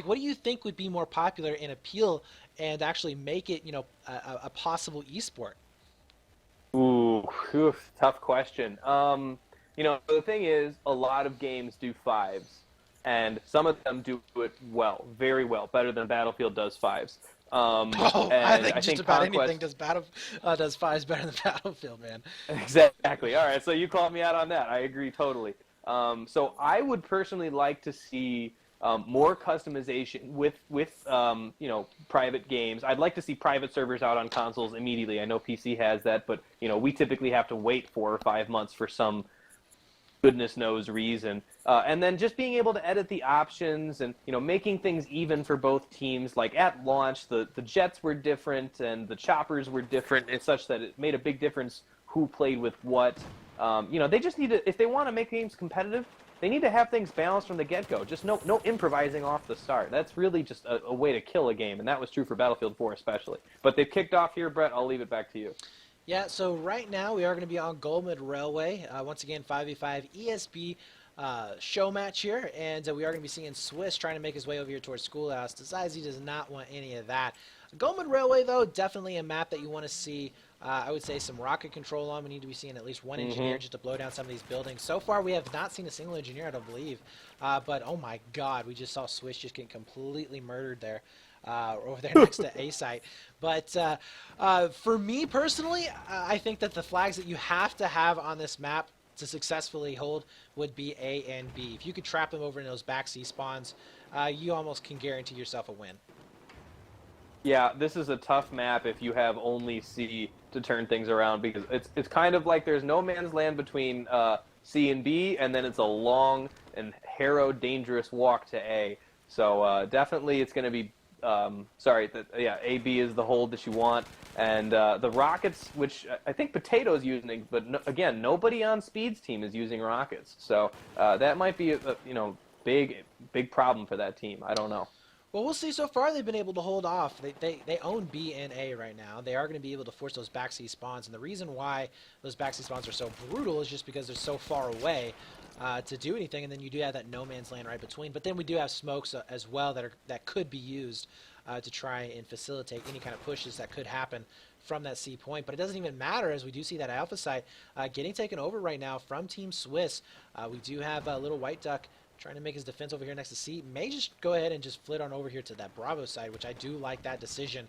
Like, what do you think would be more popular and appeal and actually make it, a possible esport? Ooh, whew, tough question. The thing is, a lot of games do fives, and some of them do it well, very well, better than Battlefield does fives. Oh, I And think I just think about anything Conquest, does fives better than Battlefield, man. exactly. All right, so you called me out on that. I agree totally. So I would personally like to see more customization with private games. I'd like to see private servers out on consoles immediately. I know PC has that, but we typically have to wait 4 or 5 months for some goodness knows reason. And then just being able to edit the options and making things even for both teams. Like at launch, the jets were different and the choppers were different. It's such that it made a big difference who played with what. They just need to, if they want to make games competitive, they need to have things balanced from the get-go. Just no improvising off the start. That's really just a way to kill a game, and that was true for Battlefield 4 especially. But they've kicked off here, Brett. I'll leave it back to you. Yeah, so right now we are going to be on Golmund Railway. Once again, 5v5 ESB show match here, and we are going to be seeing SwisS trying to make his way over here towards Schoolhouse. Decides he does not want any of that. Golmund Railway, though, definitely a map that you want to see. I would say some rocket control on. We need to be seeing at least one engineer just to blow down some of these buildings. So far, we have not seen a single engineer, I don't believe. But, oh my god, we just saw SwisS just getting completely murdered there. Over there next to A site. But for me personally, I think that the flags that you have to have on this map to successfully hold would be A and B. If you could trap them over in those back C spawns, you almost can guarantee yourself a win. Yeah, this is a tough map if you have only C to turn things around because it's kind of like there's no man's land between C and B, and then it's a long and harrowed, dangerous walk to A. So definitely it's going to be AB is the hold that you want, and the rockets, which I think Potato's using, but no, again, nobody on Speed's team is using rockets, so that might be a big problem for that team. I don't know. Well, we'll see. So far, they've been able to hold off. They own B and A right now. They are going to be able to force those backseat spawns, and the reason why those backseat spawns are so brutal is just because they're so far away to do anything, and then you do have that no man's land right between. But then we do have smokes as well that could be used to try and facilitate any kind of pushes that could happen from that C point. But it doesn't even matter, as we do see that alpha site getting taken over right now from Team SwisS. We do have a little white duck trying to make his defense over here next to C. May just go ahead and just flit on over here to that Bravo side, which I do like that decision.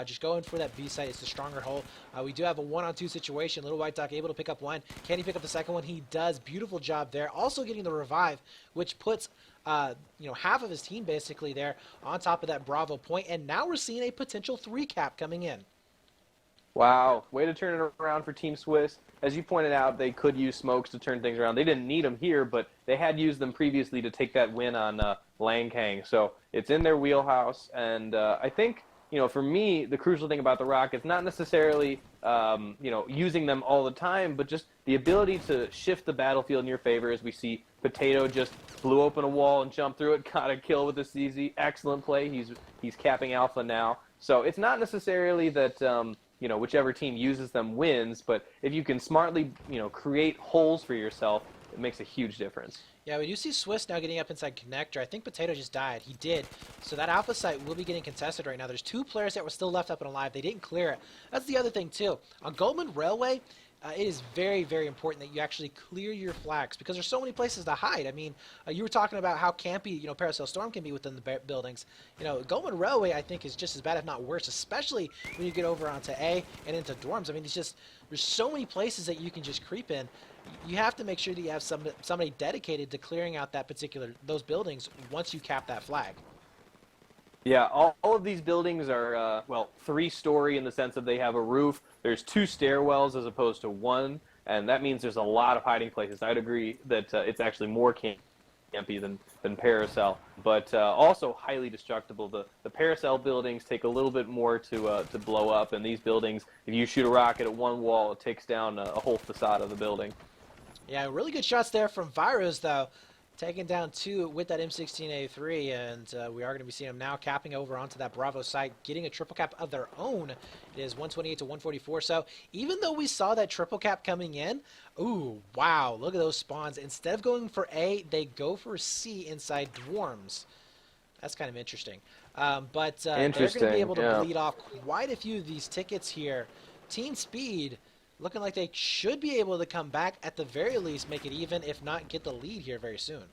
Just going for that B side. It's the stronger hole. We do have a 1-on-2 situation. Little White Duck able to pick up one. Can he pick up the second one? He does. Beautiful job there. Also getting the revive, which puts half of his team basically there on top of that Bravo point. And now we're seeing a potential 3-cap coming in. Wow, way to turn it around for Team SwisS. As you pointed out, they could use smokes to turn things around. They didn't need them here, but they had used them previously to take that win on Langkang. So it's in their wheelhouse, and I think, for me, the crucial thing about the Rockets, not necessarily, using them all the time, but just the ability to shift the battlefield in your favor. As we see, Potato just blew open a wall and jumped through it, got a kill with a CZ. Excellent play. He's capping alpha now. So it's not necessarily that whichever team uses them wins, but if you can smartly, create holes for yourself, it makes a huge difference. Yeah, we do see SwisS now getting up inside connector. I think Potato just died. He did. So that alpha site will be getting contested right now. There's 2 players that were still left up and alive. They didn't clear it. That's the other thing, too. On Golmund Railway, it is very, very important that you actually clear your flags because there's so many places to hide. I mean, you were talking about how campy, Parasail Storm can be within the buildings. Golmund Railway, I think, is just as bad, if not worse, especially when you get over onto A and into dorms. I mean, there's so many places that you can just creep in. You have to make sure that you have somebody dedicated to clearing out those buildings once you cap that flag. Yeah, all of these buildings are, 3-story in the sense that they have a roof. There's 2 stairwells as opposed to 1, and that means there's a lot of hiding places. I'd agree that it's actually more campy than Paracel, but also highly destructible. The Paracel buildings take a little bit more to blow up, and these buildings, if you shoot a rocket at one wall, it takes down a whole facade of the building. Yeah, really good shots there from Virus, though. Taking down 2 with that M16A3, and we are going to be seeing them now capping over onto that Bravo site, getting a triple cap of their own. It is 128 to 144. So even though we saw that triple cap coming in, ooh, wow, look at those spawns. Instead of going for A, they go for C inside Dwarms. That's kind of interesting. But they're going to be Interesting. able to Yeah. bleed off quite a few of these tickets here. Team Speed looking like they should be able to come back, at the very least make it even, if not get the lead here very soon.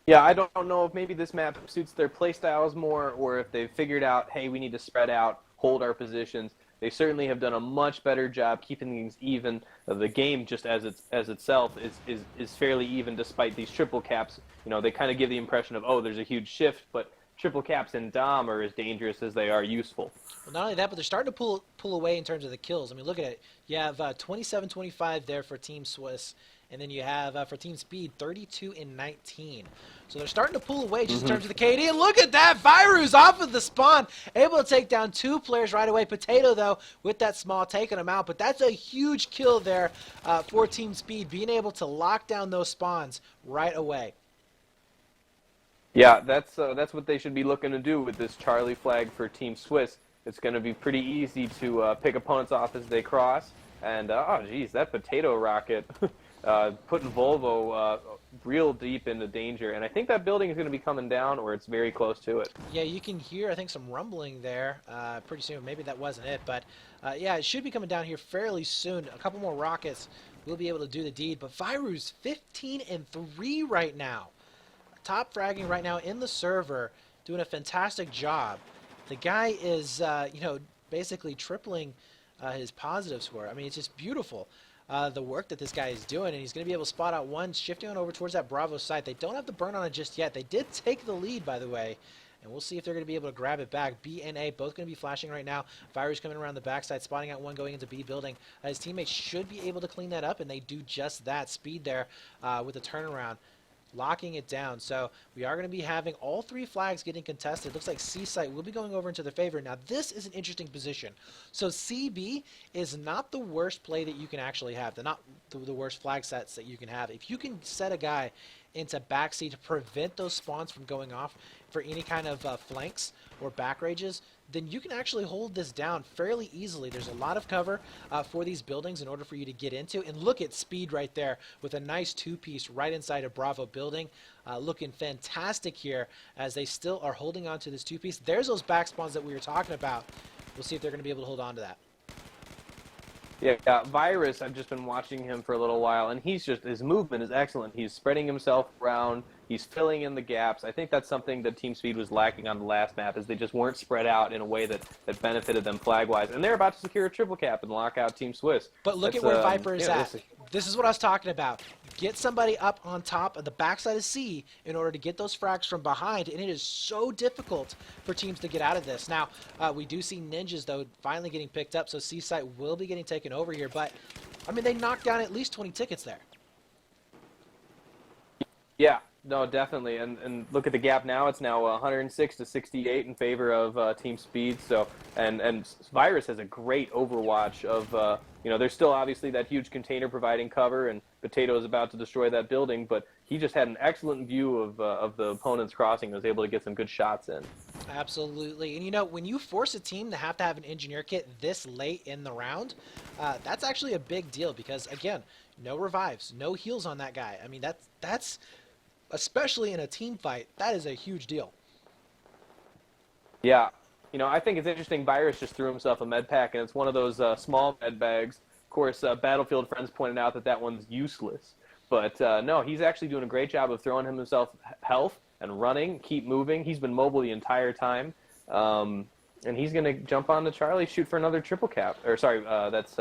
Yeah, I don't know if maybe this map suits their playstyles more, or if they've figured out, hey, we need to spread out, hold our positions. They certainly have done a much better job keeping things even. The game, just as itself, is fairly even despite these triple caps. You know, they kind of give the impression of, oh, there's a huge shift, but triple caps in Dom are as dangerous as they are useful. Well, not only that, but they're starting to pull away in terms of the kills. I mean, look at it. You have 27-25 there for Team SwisS, and then you have for Team Speed 32-19. So they're starting to pull away just in terms of the KD. And look at that, Virus off of the spawn, able to take down 2 players right away. Potato though with that small taking them out, but that's a huge kill there for Team Speed, being able to lock down those spawns right away. Yeah, that's what they should be looking to do with this Charlie flag for Team SwisS. It's going to be pretty easy to pick opponents off as they cross. And, oh, geez, that potato rocket putting Volvo real deep into danger. And I think that building is going to be coming down, or it's very close to it. Yeah, you can hear, I think, some rumbling there pretty soon. Maybe that wasn't it, but yeah, it should be coming down here fairly soon. A couple more rockets will be able to do the deed. But Virus 15-3 right now. Top fragging right now in the server, doing a fantastic job. The guy is, you know, basically tripling his positive score. I mean, it's just beautiful, the work that this guy is doing, and he's going to be able to spot out one, shifting on over towards that Bravo site. They don't have the burn on it just yet. They did take the lead, by the way, and we'll see if they're going to be able to grab it back. B and A both going to be flashing right now. Virus coming around the backside, spotting out one going into B building. His teammates should be able to clean that up, and they do just that. Speed there with the turnaround, locking it down. So we are going to be having all 3 flags getting contested. Looks like C site will be going over into their favor. Now this is an interesting position. So CB is not the worst play that you can actually have. They're not the worst flag sets that you can have. If you can set a guy into backseat to prevent those spawns from going off for any kind of flanks or back rages, then you can actually hold this down fairly easily. There's a lot of cover for these buildings in order for you to get into. And look at Speed right there with a nice 2-piece right inside a Bravo building. Looking fantastic here as they still are holding on to this 2-piece. There's those back spawns that we were talking about. We'll see if they're going to be able to hold on to that. Yeah, Virus, I've just been watching him for a little while, and his movement is excellent. He's spreading himself around. He's filling in the gaps. I think that's something that Team Speed was lacking on the last map, is they just weren't spread out in a way that benefited them flag-wise. And they're about to secure a triple cap and lock out Team SwisS. But look at where Viper is at. This is what I was talking about. Get somebody up on top of the backside of C in order to get those frags from behind, and it is so difficult for teams to get out of this. Now, we do see Ninjas, though, finally getting picked up, so C site will be getting taken over here. But, I mean, they knocked down at least 20 tickets there. Yeah, no, definitely. And look at the gap now. It's now 106-68 in favor of Team Speed. So, and Virus has a great overwatch of, you know, there's still obviously that huge container providing cover, and Potato is about to destroy that building, but he just had an excellent view of the opponent's crossing and was able to get some good shots in. Absolutely. And, you know, when you force a team to have an engineer kit this late in the round, that's actually a big deal because, again, no revives, no heals on that guy. I mean, that's especially in a team fight, that is a huge deal. Yeah. You know, I think it's interesting. Virus just threw himself a med pack, and it's one of those small med bags. Of course, Battlefield friends pointed out that one's useless. But no, he's actually doing a great job of throwing himself health and running, keep moving. He's been mobile the entire time. And he's going to jump on to Charlie, shoot for another triple cap. Or sorry, that's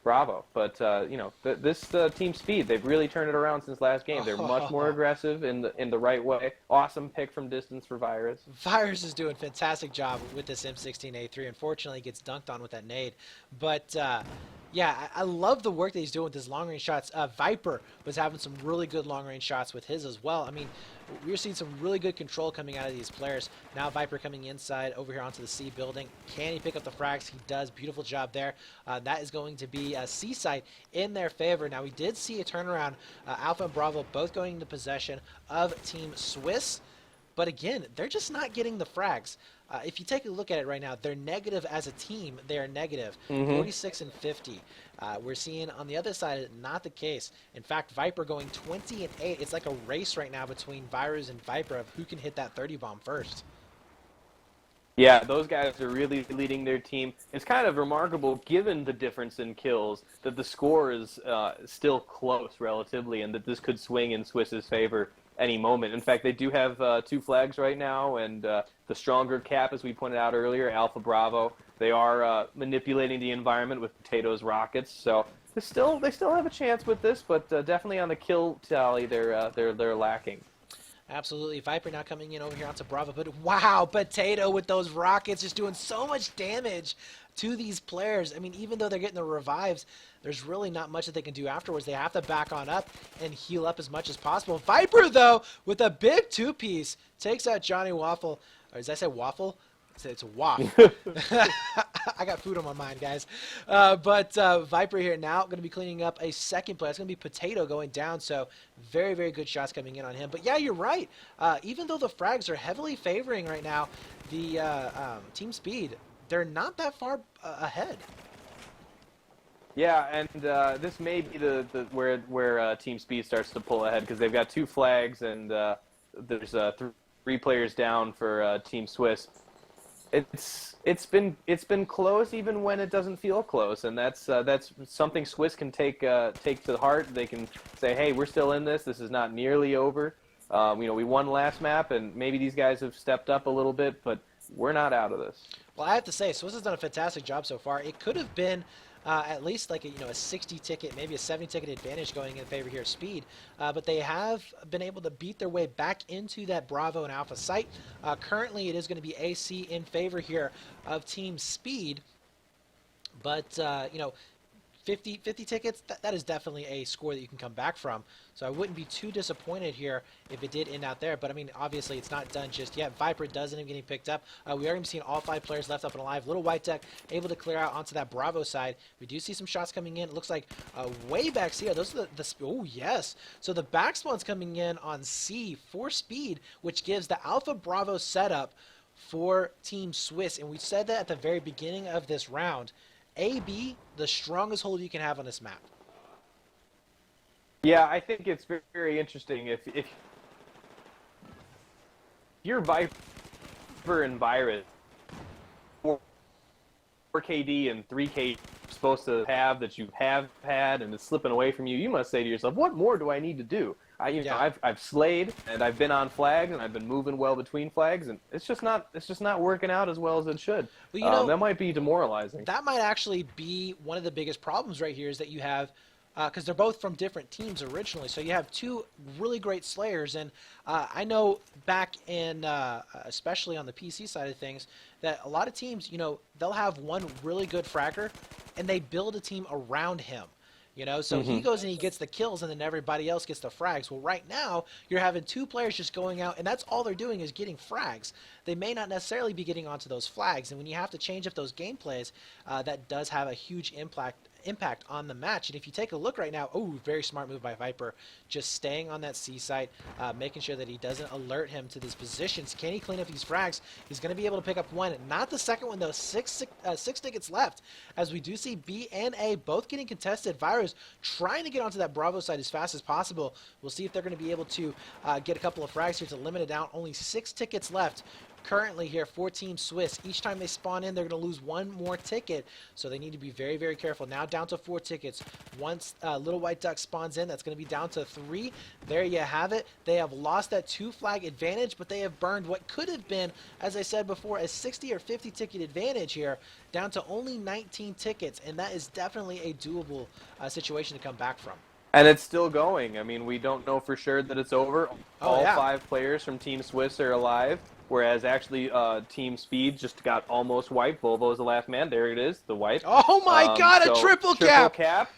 Bravo. But, you know, this Team Speed, they've really turned it around since last game. They're much more aggressive in the right way. Awesome pick from distance for Virus. Virus is doing a fantastic job with this M16A3. Unfortunately, gets dunked on with that nade. But, yeah, I love the work that he's doing with his long-range shots. Viper was having some really good long-range shots with his as well. I mean, we're seeing some really good control coming out of these players. Now Viper coming inside over here onto the C building. Can he pick up the frags? He does. Beautiful job there. That is going to be a C site in their favor. Now, we did see a turnaround. Alpha and Bravo both going into possession of Team SwisS. But again, they're just not getting the frags. If you take a look at it right now, they're negative as a team. They are negative, 46 and 50. We're seeing on the other side, not the case. In fact, Viper going 20 and 8. It's like a race right now between Virus and Viper of who can hit that 30 bomb first. Yeah, those guys are really leading their team. It's kind of remarkable, given the difference in kills, that the score is still close relatively, and that this could swing in SwisS's favor any moment. In fact, they do have 2 flags right now, and the stronger cap, as we pointed out earlier, Alpha Bravo, they are manipulating the environment with Potato's rockets. So they still have a chance with this, but definitely on the kill tally, they're lacking. Absolutely. Viper now coming in over here onto Bravo. But wow, Potato with those rockets just doing so much damage to these players. I mean, even though they're getting the revives, there's really not much that they can do afterwards. They have to back on up and heal up as much as possible. Viper, though, with a big 2-piece, takes out Johnny Waffle. Or did I say Waffle? It's a waff. I got food on my mind, guys. But Viper here now going to be cleaning up a second player. It's going to be Potato going down, so very, very good shots coming in on him. But yeah, you're right. Even though the frags are heavily favoring right now the Team Speed, they're not that far ahead. Yeah, and this may be where Team Speed starts to pull ahead, because they've got 2 flags, and there's 3 players down for Team SwisS. It's been close even when it doesn't feel close, and that's something SwisS can take to heart. They can say, hey, we're still in this. This is not nearly over. We won last map, and maybe these guys have stepped up a little bit, but we're not out of this. Well, I have to say, SwisS has done a fantastic job so far. It could have been at least like a 60 ticket, maybe a 70 ticket advantage going in favor here of Speed, but they have been able to beat their way back into that Bravo and Alpha site. Currently, it is going to be AC in favor here of Team Speed, but 50 tickets, that is definitely a score that you can come back from. So I wouldn't be too disappointed here if it did end out there. But, I mean, obviously it's not done just yet. Viper doesn't even getting picked up. We are going to be seeing all 5 players left up and alive. Little White Duck able to clear out onto that Bravo side. We do see some shots coming in. It looks like way back C. Those are oh, yes. So the back spawn's coming in on C for Speed, which gives the Alpha Bravo setup for Team SwisS. And we said that at the very beginning of this round. AB, the strongest hold you can have on this map. Yeah, I think it's very, very interesting. If you're Viper and Virus, 4 KD and 3K you're supposed to have that you have had and it's slipping away from you, you must say to yourself, what more do I need to do? I've slayed, and I've been on flags, and I've been moving well between flags, and it's just not working out as well as it should. Well, that might be demoralizing. That might actually be one of the biggest problems right here, is that you have, because they're both from different teams originally, so you have 2 really great slayers, and I know back in, especially on the PC side of things, that a lot of teams, they'll have one really good fragger, and they build a team around him. So he goes and he gets the kills, and then everybody else gets the frags. Well, right now, you're having 2 players just going out, and that's all they're doing is getting frags. They may not necessarily be getting onto those flags, and when you have to change up those gameplays, that does have a huge impact on the match. And if you take a look right now, very smart move by Viper, just staying on that C site, making sure that he doesn't alert him to these positions. Can he clean up these frags? He's going to be able to pick up 1, not the second one though. 6 tickets left, as we do see B and A both getting contested. Virus trying to get onto that Bravo side as fast as possible. We'll see if they're going to be able to get a couple of frags here to limit it down. Only 6 tickets left currently here for Team SwisS. Each time they spawn in, they're going to lose 1 more ticket, so they need to be very, very careful. Now down to 4 tickets. Once Little White Duck spawns in, that's going to be down to 3. There you have it. They have lost that 2 flag advantage, but they have burned what could have been, as I said before, a 60 or 50 ticket advantage here, down to only 19 tickets, and that is definitely a doable situation to come back from. And it's still going. I mean, we don't know for sure that it's over. All 5 players from Team SwisS are alive. Whereas actually Team Speed just got almost wiped. Volvo's the last man. There it is, the wipe. Oh my God, a triple cap! Triple cap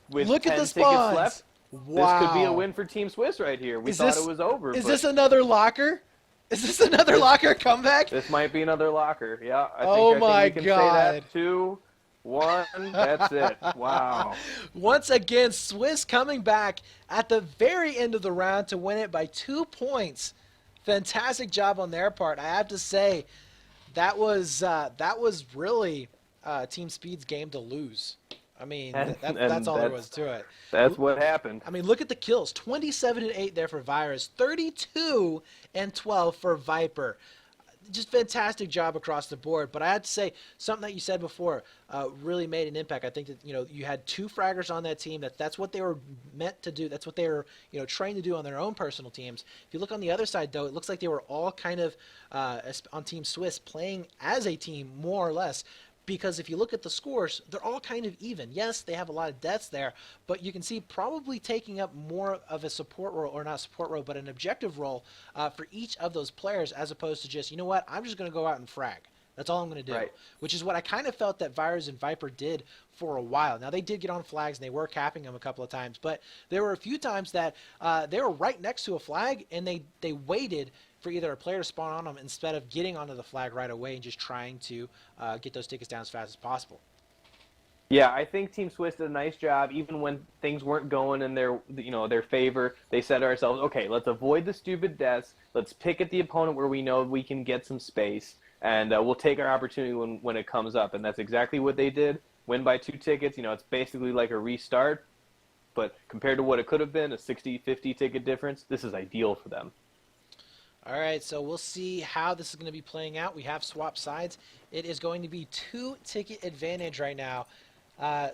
with Look 10 at the tickets spawns. left. Wow. This could be a win for Team SwisS right here. We thought it was over. Is this another locker? Is this another locker comeback? This might be another locker. Yeah, I think we can say that. 2, 1, that's it. Wow. Once again, SwisS coming back at the very end of the round to win it by 2 points. Fantastic job on their part. I have to say, that was really Team Speed's game to lose. I mean, that's And all there was to it. that's what happened. I mean, look at the kills. 27 and 8 there for Virus. 32 and 12 for Viper. Just fantastic job across the board. But I have to say, something that you said before really made an impact. I think that, you had 2 fraggers on that team. That's what they were meant to do. That's what they were, trained to do on their own personal teams. If you look on the other side, though, it looks like they were all kind of on Team SwisS playing as a team, more or less. Because if you look at the scores, they're all kind of even. Yes, they have a lot of deaths there, but you can see probably taking up more of a support role, or not support role, but an objective role for each of those players, as opposed to just, you know what, I'm just going to go out and frag. That's all I'm going to do. Right. Which is what I kind of felt that Virus and Viper did for a while. Now, they did get on flags, and they were capping them a couple of times, but there were a few times that they were right next to a flag, and they waited for either a player to spawn on them instead of getting onto the flag right away and just trying to get those tickets down as fast as possible. Yeah, I think Team SwisS did a nice job, even when things weren't going in their favor. They said to ourselves, okay, let's avoid the stupid deaths. Let's pick at the opponent where we know we can get some space, and we'll take our opportunity when it comes up. And that's exactly what they did. Win by 2 tickets. It's basically like a restart, but compared to what it could have been, a 60-50 ticket difference, this is ideal for them. All right, so we'll see how this is going to be playing out. We have swapped sides. It is going to be 2-ticket advantage right now,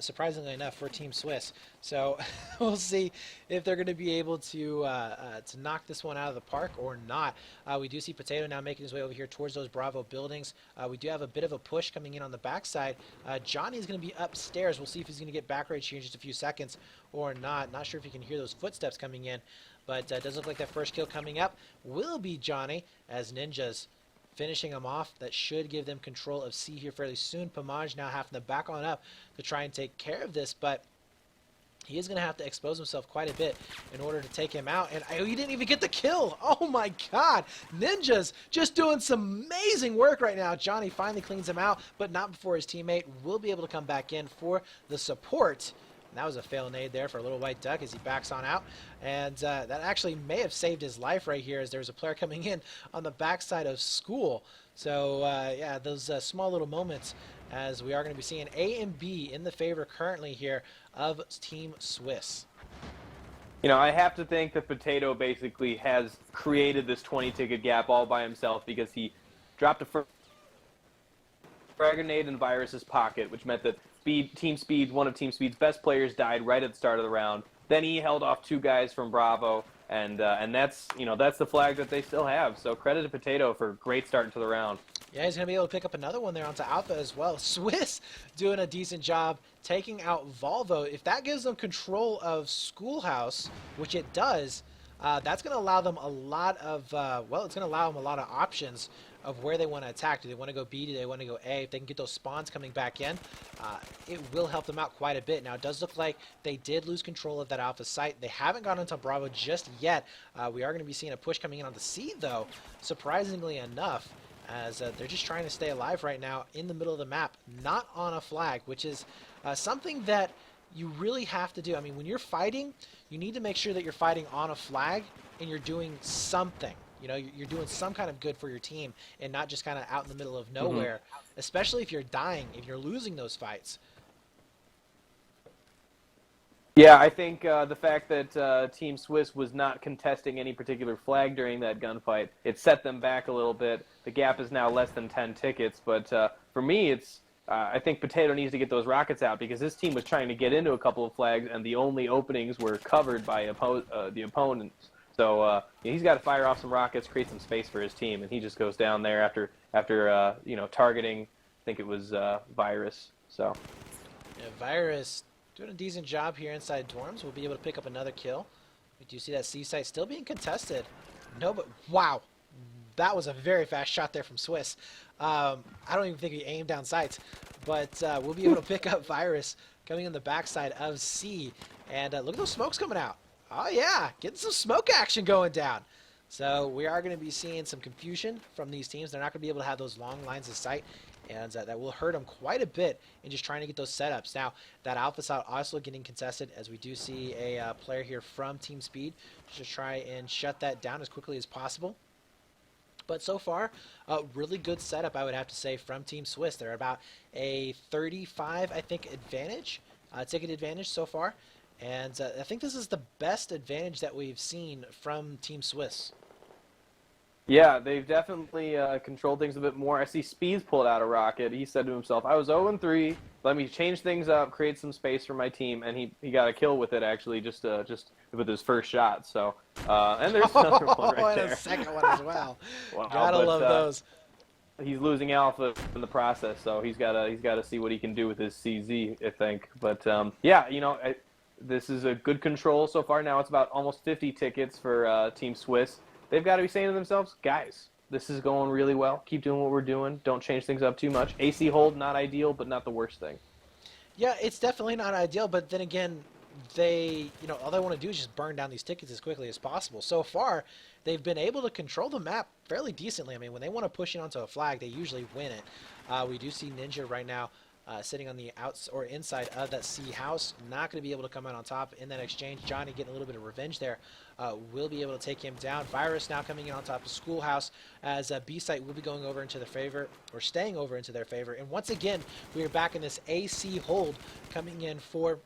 surprisingly enough, for Team SwisS. So we'll see if they're going to be able to knock this one out of the park or not. We do see Potato now making his way over here towards those Bravo buildings. We do have a bit of a push coming in on the backside. Johnny is going to be upstairs. We'll see if he's going to get back rage here in just a few seconds or not. Not sure if you can hear those footsteps coming in. But it does look like that first kill coming up will be Johnny, as Ninja's finishing him off. That should give them control of C here fairly soon. Pamaj now having to back on up to try and take care of this, but he is going to have to expose himself quite a bit in order to take him out. And he didn't even get the kill. Oh my god. Ninja's just doing some amazing work right now. Johnny finally cleans him out, but not before his teammate will be able to come back in for the support. And that was a fail nade there for a little white duck as he backs on out. And that actually may have saved his life right here, as there was a player coming in on the backside of school. So, yeah, those small little moments, as we are going to be seeing A and B in the favor currently here of Team SwisS. I have to think that Potato basically has created this 20-ticket gap all by himself, because he dropped a frag grenade in Virus's pocket, which meant that Team Speed, one of Team Speed's best players, died right at the start of the round. Then he held off 2 guys from Bravo, and that's the flag that they still have. So credit to Potato for a great start into the round. Yeah, he's going to be able to pick up another one there onto Alpha as well. SwisS doing a decent job taking out Volvo. If that gives them control of Schoolhouse, which it does, that's going to allow them a lot of, it's going to allow them a lot of options of where they want to attack. Do they want to go B? Do they want to go A? If they can get those spawns coming back in, it will help them out quite a bit. Now, it does look like they did lose control of that Alpha site. They haven't gone into Bravo just yet. We are going to be seeing a push coming in on the C, though, surprisingly enough, as they're just trying to stay alive right now in the middle of the map, not on a flag, which is something that you really have to do. I mean, when you're fighting, you need to make sure that you're fighting on a flag and you're doing something. You're doing some kind of good for your team and not just kind of out in the middle of nowhere, especially if you're dying, if you're losing those fights. Yeah, I think the fact that Team SwisS was not contesting any particular flag during that gunfight, it set them back a little bit. The gap is now less than 10 tickets, but for me, I think Potato needs to get those rockets out, because this team was trying to get into a couple of flags, and the only openings were covered by the opponents. So he's got to fire off some rockets, create some space for his team, and he just goes down there after targeting. I think it was Virus. So yeah, Virus doing a decent job here inside dorms. We'll be able to pick up another kill. We do see that C site still being contested. No, but wow, that was a very fast shot there from SwisS. I don't even think he aimed down sights, but we'll be able to pick up Virus coming in the backside of C. And look at those smokes coming out. Oh, yeah, getting some smoke action going down. So we are going to be seeing some confusion from these teams. They're not going to be able to have those long lines of sight, and that will hurt them quite a bit in just trying to get those setups. Now, that Alpha side also getting contested, as we do see a player here from Team Speed just try and shut that down as quickly as possible. But so far, a really good setup, I would have to say, from Team SwisS. They're about a 35, I think, advantage, ticket advantage so far. And I think this is the best advantage that we've seen from Team SwisS. Yeah, they've definitely controlled things a bit more. I see Speeds pulled out a rocket. He said to himself, I was 0-3. Let me change things up, create some space for my team, and he got a kill with it, actually, just with his first shot. So, and there's another one right there. And a second one as well. Wow, Gotta love those. He's losing alpha in the process, so he's gotta see what he can do with his CZ, I think. But yeah, this is a good control so far. Now it's about almost 50 tickets for Team SwisS. They've got to be saying to themselves, guys, this is going really well. Keep doing what we're doing. Don't change things up too much. AC hold, not ideal, but not the worst thing. Yeah, it's definitely not ideal, but then again, all they want to do is just burn down these tickets as quickly as possible. So far, they've been able to control the map fairly decently. I mean, when they want to push in onto a flag, they usually win it. We do see Ninja right now sitting on the outs or inside of that C house, not going to be able to come out on top in that exchange. Johnny getting a little bit of revenge there. Will be able to take him down. Virus now coming in on top of Schoolhouse, as B-Site will be going over into their favor, or staying over into their favor. And once again, we are back in this AC hold coming in for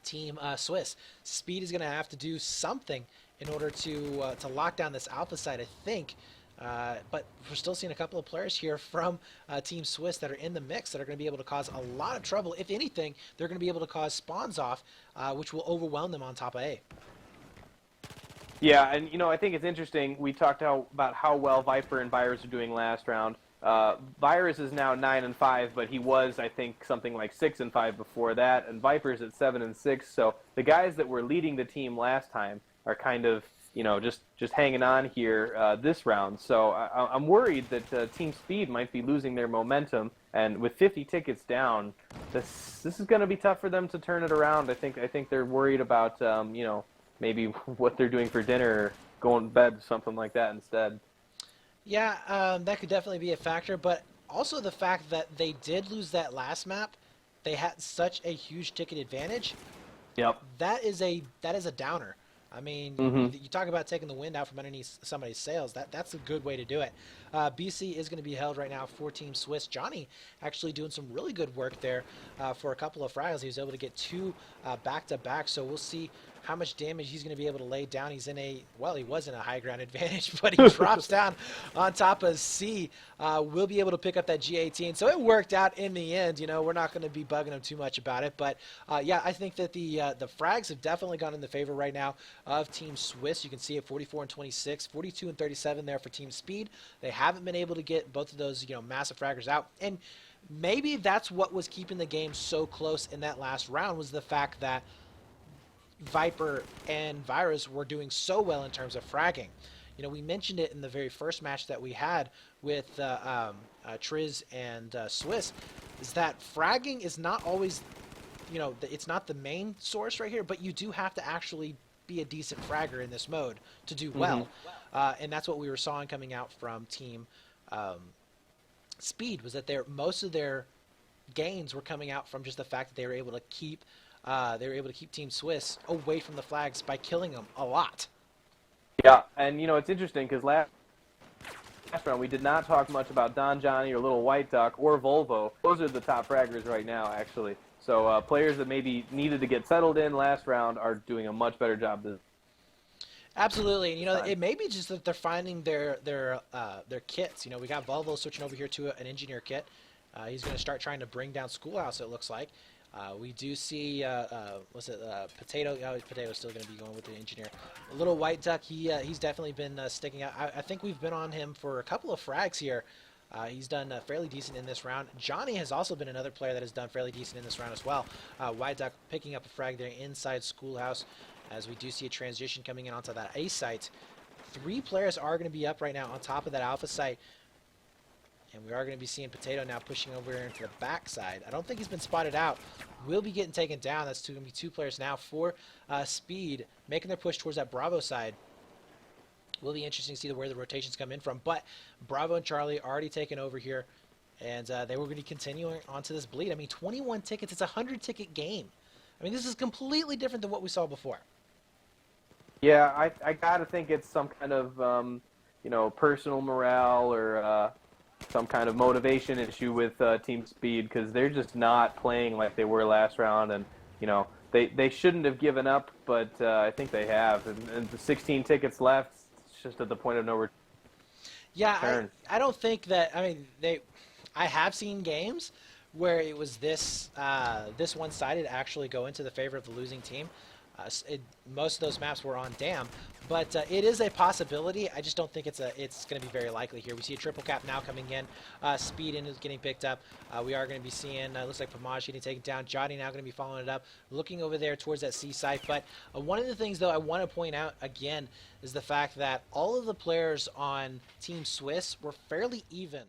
Team SwisS. Speed is going to have to do something in order to lock down this alpha side, I think. But we're still seeing a couple of players here from Team SwisS that are in the mix that are going to be able to cause a lot of trouble. If anything, they're going to be able to cause spawns off, which will overwhelm them on top of A. Yeah, and I think it's interesting. We talked about how well Viper and Virus are doing last round. Virus is now 9-5, but he was, I think, something like 6-5 before that, and Viper's at 7-6. So the guys that were leading the team last time are kind of, just hanging on here this round. So I'm worried that Team Speed might be losing their momentum, and with 50 tickets down, this is going to be tough for them to turn it around. I think they're worried about maybe what they're doing for dinner, or going to bed, something like that instead. Yeah, that could definitely be a factor, but also the fact that they did lose that last map, they had such a huge ticket advantage. Yep. That is a downer. I mean, you talk about taking the wind out from underneath somebody's sails. That's a good way to do it. BC is going to be held right now for Team SwisS. Johnny actually doing some really good work there for a couple of frags. He was able to get two back-to-back, so we'll see how much damage he's going to be able to lay down. He's in he was in a high ground advantage, but he drops down on top of C. Will be able to pick up that G18. So it worked out in the end. We're not going to be bugging him too much about it. But yeah, I think that the frags have definitely gone in the favor right now of Team SwisS. You can see it 44-26, 42-37 there for Team Speed. They haven't been able to get both of those massive fraggers out. And maybe that's what was keeping the game so close in that last round, was the fact that Viper and Virus were doing so well in terms of fragging. We mentioned it in the very first match that we had with Triz and SwisS, is that fragging is not always, it's not the main source right here, but you do have to actually be a decent fragger in this mode to do well. And that's what we were seeing coming out from Team Speed, was that most of their gains were coming out from just the fact that they were able to keep Team SwisS away from the flags by killing them a lot. Yeah, and it's interesting because last round we did not talk much about Don Johnny or Little White Duck or Volvo. Those are the top fraggers right now, actually. So players that maybe needed to get settled in last round are doing a much better job this. Absolutely, and it may be just that they're finding their kits. We got Volvo switching over here to an engineer kit. He's going to start trying to bring down Schoolhouse, it looks like. We do see, Potato? Oh, Potato's still going to be going with the engineer. A Little White Duck, he's definitely been sticking out. I think we've been on him for a couple of frags here. He's done fairly decent in this round. Johnny has also been another player that has done fairly decent in this round as well. White Duck picking up a frag there inside Schoolhouse, as we do see a transition coming in onto that A site. 3 players are going to be up right now on top of that alpha site. And we are going to be seeing Potato now pushing over into the backside. I don't think he's been spotted out. Will be getting taken down. That's going to be 2 players now for Speed, making their push towards that Bravo side. Will be interesting to see where the rotations come in from. But Bravo and Charlie already taken over here. And they were going to be continuing onto this bleed. I mean, 21 tickets. It's a 100-ticket game. I mean, this is completely different than what we saw before. Yeah, I got to think it's some kind of... personal morale or some kind of motivation issue with Team Speed, because they're just not playing like they were last round, and they shouldn't have given up, but I think they have, and the 16 tickets left, it's just at the point of no return. Yeah, I don't think that. I mean, I have seen games where it was this one-sided actually go into the favor of the losing team. Most of those maps were on Dam, but it is a possibility. I just don't think it's going to be very likely here. We see a triple cap now coming in. Speed in is getting picked up. We are going to be seeing, looks like Pamaj getting taken down. Jotty now going to be following it up, looking over there towards that C site. But one of the things, though, I want to point out again is the fact that all of the players on Team SwisS were fairly even.